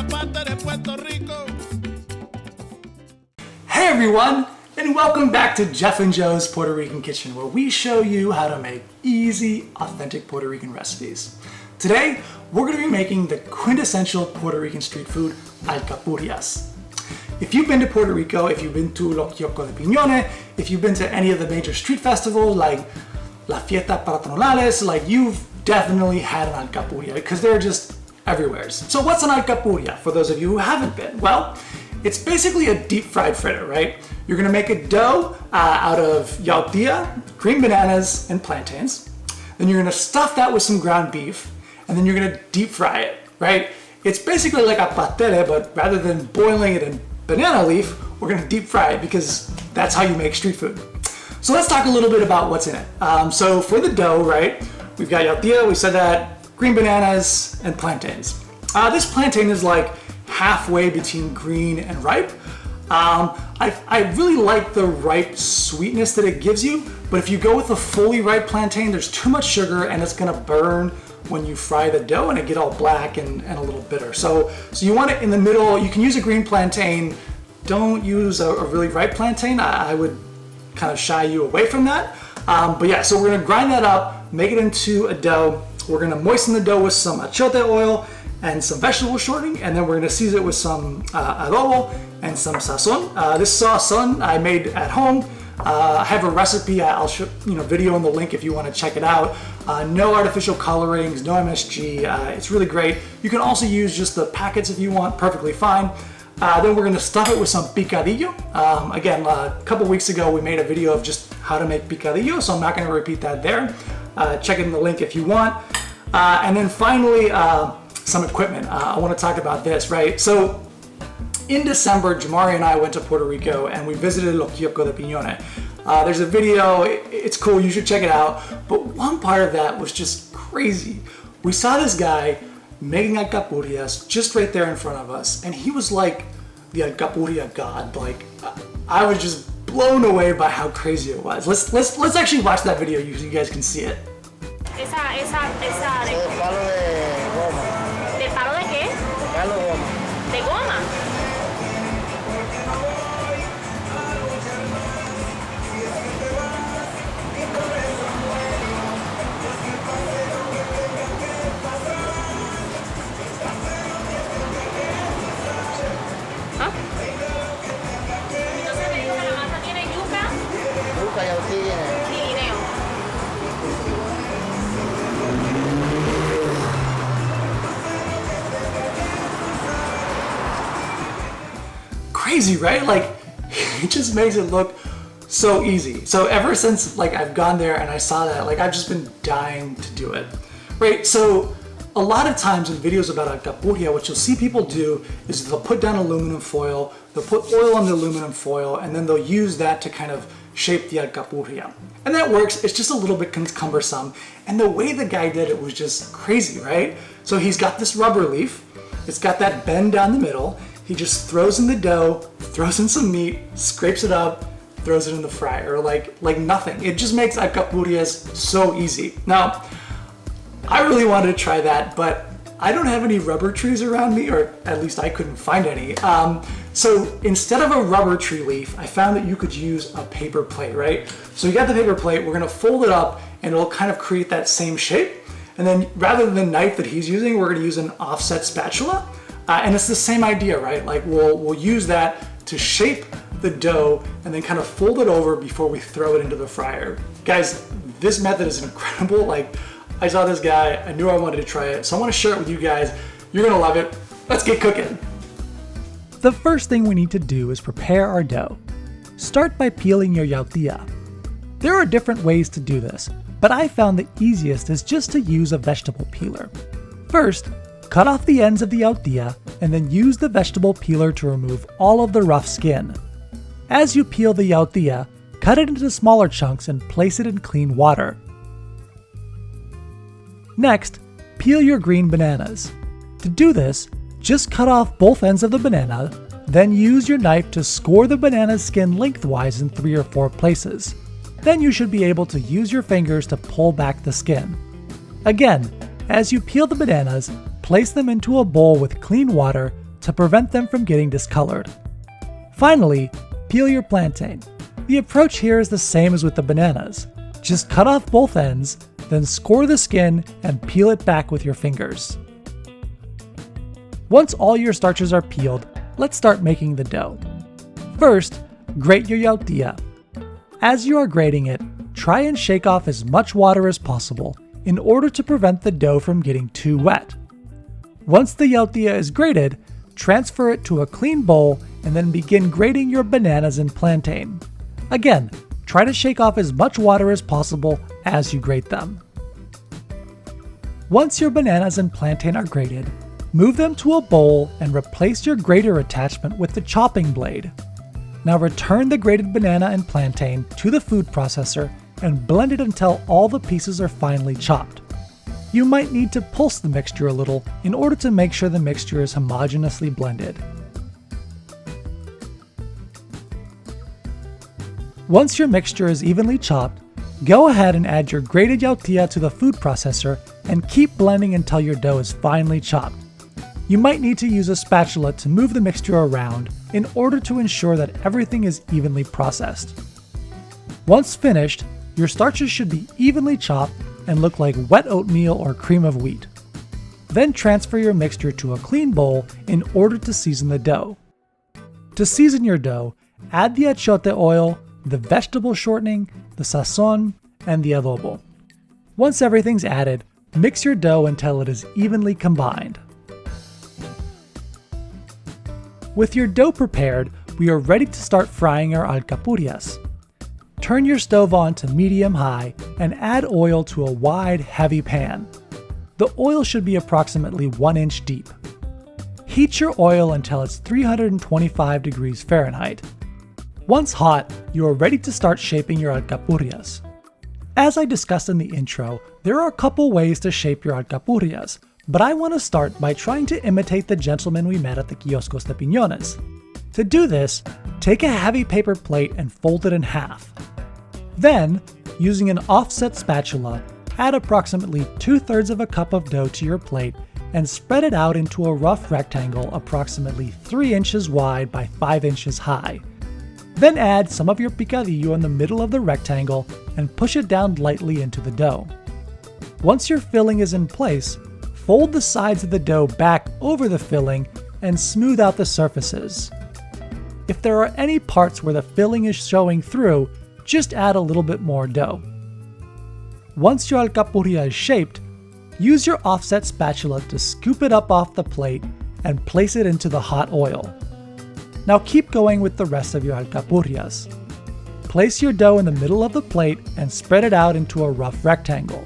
parte de Puerto Rico. Hey everyone, and welcome back to Jeff and Joe's Puerto Rican Kitchen, where we show you how to make easy, authentic Puerto Rican recipes. Today, we're going to be making the quintessential Puerto Rican street food, Alcapurrias. If you've been to Puerto Rico, if you've been to Kioskos de Pinones, if you've been to any of the major street festivals like La Fiesta Patronales, like you've definitely had an alcapurria because they're just everywhere. So what's an alcapurria for those of you who haven't been? Well, it's basically a deep fried fritter, right? You're gonna make a dough out of yautia, green bananas, and plantains. Then you're gonna stuff that with some ground beef, and then you're gonna deep fry it, right? It's basically like a pastel, but rather than boiling it in banana leaf, we're gonna deep fry it because that's how you make street food. So let's talk a little bit about what's in it. So for the dough, right, we've got yautia, we said that, green bananas, and plantains. This plantain is like halfway between green and ripe. I really like the ripe sweetness that it gives you, but if you go with a fully ripe plantain, there's too much sugar and it's gonna burn when you fry the dough and it get all black and a little bitter. So you want it in the middle. You can use a green plantain. Don't use a really ripe plantain. I would kind of shy you away from that. But yeah, so we're gonna grind that up, make it into a dough. We're gonna moisten the dough with some achiotte oil and some vegetable shortening, and then we're gonna season it with some adobo and some sazon. This sauce I made at home. I have a recipe. I'll show video in the link if you want to check it out. No artificial colorings, no MSG. It's really great. You can also use just the packets if you want, perfectly fine. Then we're gonna stuff it with some picadillo. Again, a couple weeks ago we made a video of just how to make picadillo, so I'm not gonna repeat that there. Check it in the link if you want. And then finally, some equipment. I wanna talk about this, right? So in December, Jamari and I went to Puerto Rico and we visited Kioskos de Pinones. There's a video, it's cool, you should check it out. But one part of that was just crazy. We saw this guy making alcapurrias just right there in front of us, and he was like the alcapurria god. Like, I was just blown away by how crazy it was. Let's actually watch that video so you guys can see it. Esa de palo de goma. ¿De palo de qué? De palo de goma. ¿De goma? ¿Ah? Entonces me dijo que la masa tiene yuca. Yuca, yautia. Y guineo. Crazy, right? Like, it just makes it look so easy. So ever since like I've gone there and I saw that, like I've just been dying to do it, right? So a lot of times in videos about alcapurria, what you'll see people do is they'll put down aluminum foil, they'll put oil on the aluminum foil, and then they'll use that to kind of shape the alcapurria. And that works, it's just a little bit cumbersome. And the way the guy did it was just crazy, right? So he's got this rubber leaf, it's got that bend down the middle, he just throws in the dough, throws in some meat, scrapes it up, throws it in the fryer, like nothing. It just makes alcapurrias so easy. Now, I really wanted to try that, but I don't have any rubber trees around me, or at least I couldn't find any. So instead of a rubber tree leaf, I found that you could use a paper plate, right? So you got the paper plate, we're gonna fold it up and it'll kind of create that same shape. And then rather than the knife that he's using, we're gonna use an offset spatula. And it's the same idea, right? Like we'll use that to shape the dough and then kind of fold it over before we throw it into the fryer. Guys, this method is incredible. Like, I saw this guy, I knew I wanted to try it, so I want to share it with you guys. You're gonna love it. Let's get cooking. The first thing we need to do is prepare our dough. Start by peeling your yautia. There are different ways to do this, but I found the easiest is just to use a vegetable peeler. First, cut off the ends of the yautia and then use the vegetable peeler to remove all of the rough skin. As you peel the yautia, cut it into smaller chunks and place it in clean water. Next, peel your green bananas. To do this, just cut off both ends of the banana, then use your knife to score the banana's skin lengthwise in 3 or 4 places. Then you should be able to use your fingers to pull back the skin. Again, as you peel the bananas, place them into a bowl with clean water, to prevent them from getting discolored. Finally, peel your plantain. The approach here is the same as with the bananas. Just cut off both ends, then score the skin and peel it back with your fingers. Once all your starches are peeled, let's start making the dough. First, grate your yautia. As you are grating it, try and shake off as much water as possible in order to prevent the dough from getting too wet. Once the yautia is grated, transfer it to a clean bowl and then begin grating your bananas and plantain. Again, try to shake off as much water as possible as you grate them. Once your bananas and plantain are grated, move them to a bowl and replace your grater attachment with the chopping blade. Now return the grated banana and plantain to the food processor and blend it until all the pieces are finely chopped. You might need to pulse the mixture a little in order to make sure the mixture is homogeneously blended. Once your mixture is evenly chopped, go ahead and add your grated yautia to the food processor and keep blending until your dough is finely chopped. You might need to use a spatula to move the mixture around in order to ensure that everything is evenly processed. Once finished, your starches should be evenly chopped and look like wet oatmeal or cream of wheat. Then transfer your mixture to a clean bowl in order to season the dough. To season your dough, add the achiotte oil, the vegetable shortening, the sazon, and the adobo. Once everything's added, mix your dough until it is evenly combined. With your dough prepared, we are ready to start frying our alcapurrias. Turn your stove on to medium-high and add oil to a wide, heavy pan. The oil should be approximately 1 inch deep. Heat your oil until it's 325 degrees Fahrenheit. Once hot, you are ready to start shaping your alcapurrias. As I discussed in the intro, there are a couple ways to shape your alcapurrias, but I want to start by trying to imitate the gentleman we met at the Kioskos de Pinones. To do this, take a heavy paper plate and fold it in half. Then, using an offset spatula, add approximately 2/3 of a cup of dough to your plate and spread it out into a rough rectangle approximately 3 inches wide by 5 inches high. Then add some of your picadillo in the middle of the rectangle and push it down lightly into the dough. Once your filling is in place, fold the sides of the dough back over the filling and smooth out the surfaces. If there are any parts where the filling is showing through, just add a little bit more dough. Once your alcapurria is shaped, use your offset spatula to scoop it up off the plate and place it into the hot oil. Now keep going with the rest of your alcapurrias. Place your dough in the middle of the plate and spread it out into a rough rectangle.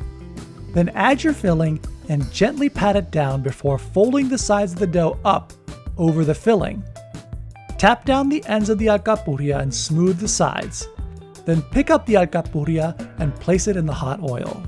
Then add your filling and gently pat it down before folding the sides of the dough up over the filling. Tap down the ends of the alcapurria and smooth the sides. Then pick up the alcapurria and place it in the hot oil.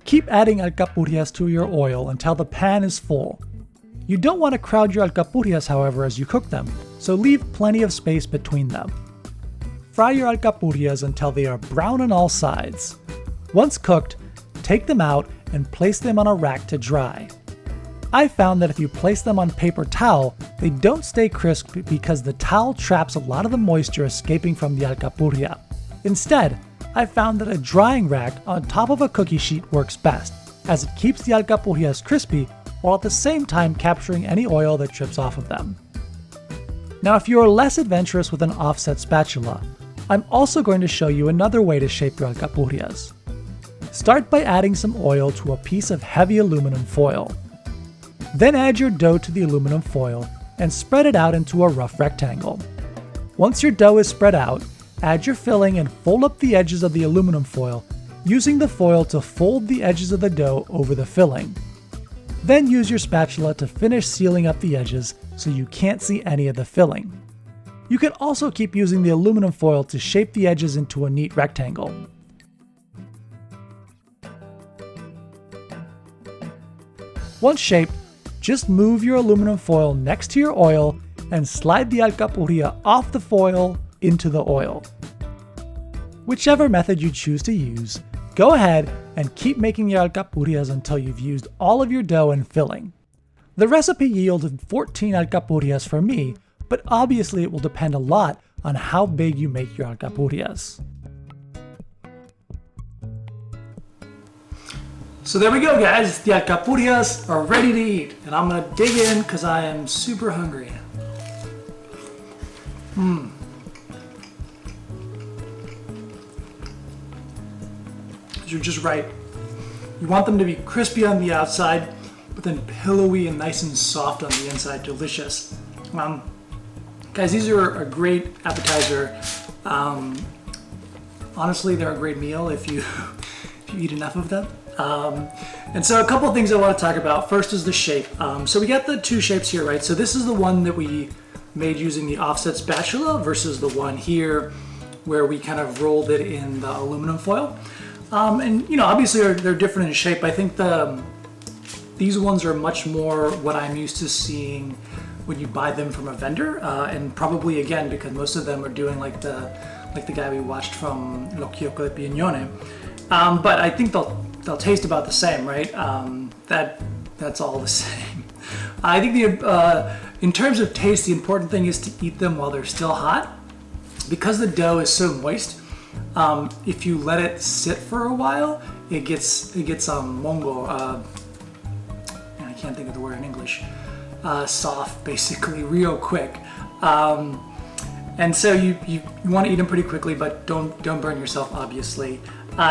Keep adding alcapurrias to your oil until the pan is full. You don't want to crowd your alcapurrias, however, as you cook them, so leave plenty of space between them. Fry your alcapurrias until they are brown on all sides. Once cooked, take them out and place them on a rack to dry. I found that if you place them on paper towel, they don't stay crisp because the towel traps a lot of the moisture escaping from the alcapurria. Instead, I found that a drying rack on top of a cookie sheet works best, as it keeps the alcapurrias crispy while at the same time capturing any oil that drips off of them. Now, if you are less adventurous with an offset spatula, I'm also going to show you another way to shape your alcapurrias. Start by adding some oil to a piece of heavy aluminum foil. Then add your dough to the aluminum foil and spread it out into a rough rectangle. Once your dough is spread out, add your filling and fold up the edges of the aluminum foil, using the foil to fold the edges of the dough over the filling. Then use your spatula to finish sealing up the edges so you can't see any of the filling. You can also keep using the aluminum foil to shape the edges into a neat rectangle. Once shaped, Just move your aluminum foil next to your oil and slide the alcapurria off the foil into the oil. Whichever method you choose to use, go ahead and keep making your alcapurrias until you've used all of your dough and filling. The recipe yielded 14 alcapurrias for me, but obviously it will depend a lot on how big you make your alcapurrias. So there we go, guys. The alcapurrias are ready to eat, and I'm gonna dig in because I am super hungry. You're just right. You want them to be crispy on the outside, but then pillowy and nice and soft on the inside. Delicious. Guys, these are a great appetizer. Honestly, they're a great meal if you eat enough of them. And so a couple of things I want to talk about. First is the shape. So we got the two shapes here, right? So this is the one that we made using the offset spatula versus the one here where we kind of rolled it in the aluminum foil. And you know, obviously they're different in shape. I think these ones are much more what I'm used to seeing when you buy them from a vendor, and probably again because most of them are doing like the guy we watched from Lo Kioskos de Pinones. But I think they'll taste about the same, right? That's all the same. I think in terms of taste, the important thing is to eat them while they're still hot, because the dough is so moist. If you let it sit for a while, it gets mongo. I can't think of the word in English. Soft, basically, real quick. And so you want to eat them pretty quickly, but don't burn yourself, obviously.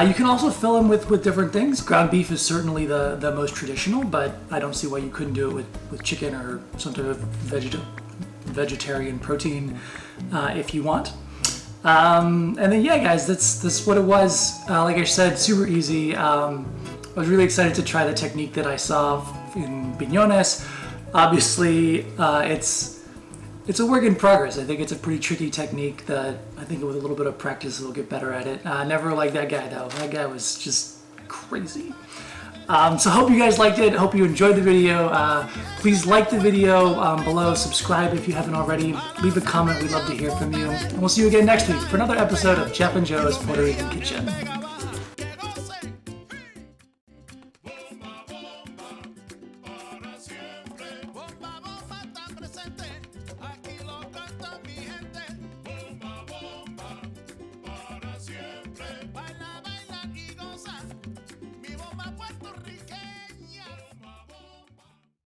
You can also fill them with different things. Ground beef is certainly the most traditional, but I don't see why you couldn't do it with chicken or some type of vegetarian protein if you want. And then yeah, guys, that's what it was. Like I said, super easy. I was really excited to try the technique that I saw in Pinones. Obviously, it's a work in progress. I think it's a pretty tricky technique that I think with a little bit of practice we'll get better at it. Never like that guy though. That guy was just crazy. So hope you guys liked it. Hope you enjoyed the video. Please like the video below. Subscribe if you haven't already. Leave a comment. We'd love to hear from you. And we'll see you again next week for another episode of Jeff and Joe's Puerto Rican Kitchen.